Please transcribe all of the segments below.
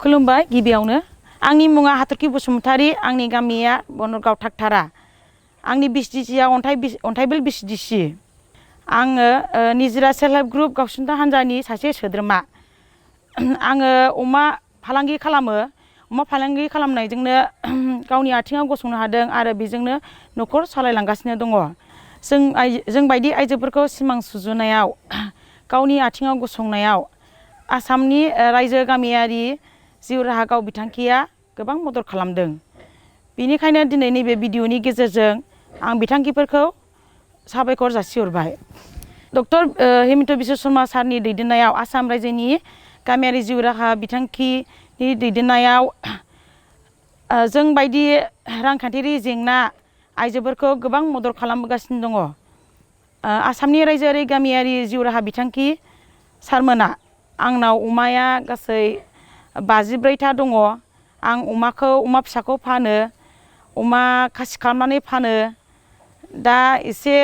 खुलुमबाय गिबियावनो आंनि मुङा हाथरखि बसुमतारी आंनि गामिया बनरगाव थाकथारा आंनि बिसदिसिया अन्थाइबिल बिसदिसि आङो निजिरा सेल्फ हेल्प ग्रुप गावसुंथा हान्जानि सासे सोद्रोमा आङो अमा फालांगि खालामो अमा फालांगि खालामनायजोंनो गावनि आथिङाव गसंनो हादों आरो बेजोंनो न'खर सालायलांगासिनो दङ जों बायदि आइजोफोरखौ सिमां सुजुनायाव गावनि आथिङाव गसंनायाव आसामनि रायजो गामियारि जिउ राहा गाव बिथांखिया गोबां मदद खालामदों बेनिखायनो दिनै नैबे भिडिअनि गेजेरजों आं बिथांखिफोरखौ साबायखर जासिहरबाय डक्टर हिमन्त बिश्व शर्मा सारनि दैदेननायाव आसाम रायजोनि गामियारि जिउ राहा बिथांखिनि दैदेननायाव जों बायदि रांखान्थियारि जेंना आइजोफोरखौ गोबां मदद खालामगासिनो दङ आसामनि रायजोआरि गामियारि जिउ राहा बिथांखि सारमोना आंनाव अमाया गासै 54टा दङ आं अमा फिसाखौ फानो अमा खासि खालामनानै फानो दा एसे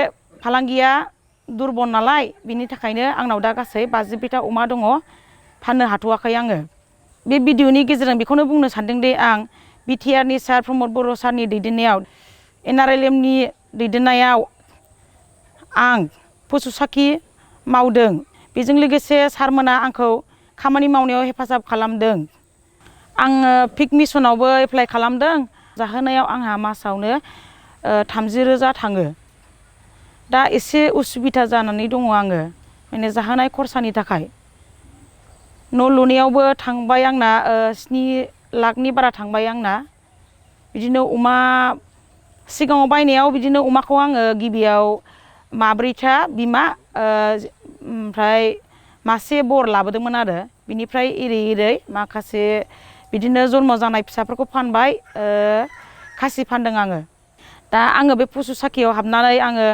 फालांगिया दुरबल नालाय बिनि थाखायनो आंनाव दा गासै 54टा अमा दङ फाननो हाथ'वाखै आङो बे भिडिअनि गेजेरजों बेखौनो बुंनो सानदों दि आं बिटिआरनि सार प्रमद बर' सारनि दैदेननायाव एनआरएलएमनि दैदेननायाव आं पशु साखि मावदों बेजों लोगोसे सारमोना आंखौ खामानि मावनायाव हेफाजाब खालामदों आङो पिग मिशनावबो एप्लाइ खालामदों जाहोनायाव आंहा मासावनो 30,000 थाङो दा एसे उसुबिदा जानानै दङ आङो माने जाहोनाय खरसानि थाखाय न' लुनायावबो थांबाय आंना 7 लाखनि बारा थांबाय आंना बिदिनो अमा सिगाङाव बायनायाव बिदिनो अमाखौ आङो गिबियाव 4टा बिमा ओमफ्राय मासे बर लाबोदोंमोन आरो बिनिफ्राय एरै माखासे बिदिनो जन्म जानाय फिसाफोरखौ फानबाय खासि फानदों आङो दा आङो बे पशु साखियाव हाबनानै आङो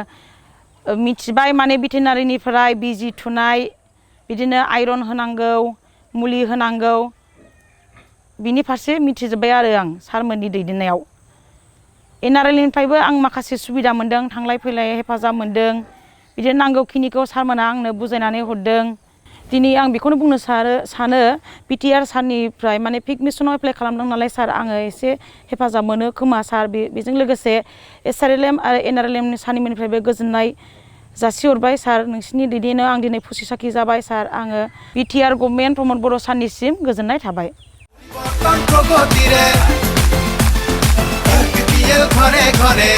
मिथिबाय माने भेटेनारिनिफ्राय बिजि थुनाय बिदिनो आइरन होनांगौ मुलि होनांगौ बिनि फारसे मिथिजोब्बाय आरो आं सारमोननि दैदेननायाव एनआरएलनिफ्रायबो आं माखासे सुबिदा मोन्दों थांलाय फैलाय हेफाजाब मोन्दों बिदिनो नांगौखिनिखौ सारमोना आंनो बुजायनानै हरदों दिनै आं बेखौनो बुंनो सानो बिटिआर सारनिफ्राय माने पिग मिशनाव एप्लाइ खालामदों नालाय सार आङो एसे हेफाजाब मोनो खोमा सार बेजों लोगोसे एसआरएलएम आरो एनआरएलएम सारनिफ्रायबो गोजोननाय जासिहरबाय सार नोंसिनि दैदेननायाव आं दिनै पशु साखि जाबाय सार आङो बिटिआर गभर्नमेन्ट प्रमद बर' सारनिसिम गोजोननाय थाबाय ঘরে ঘরে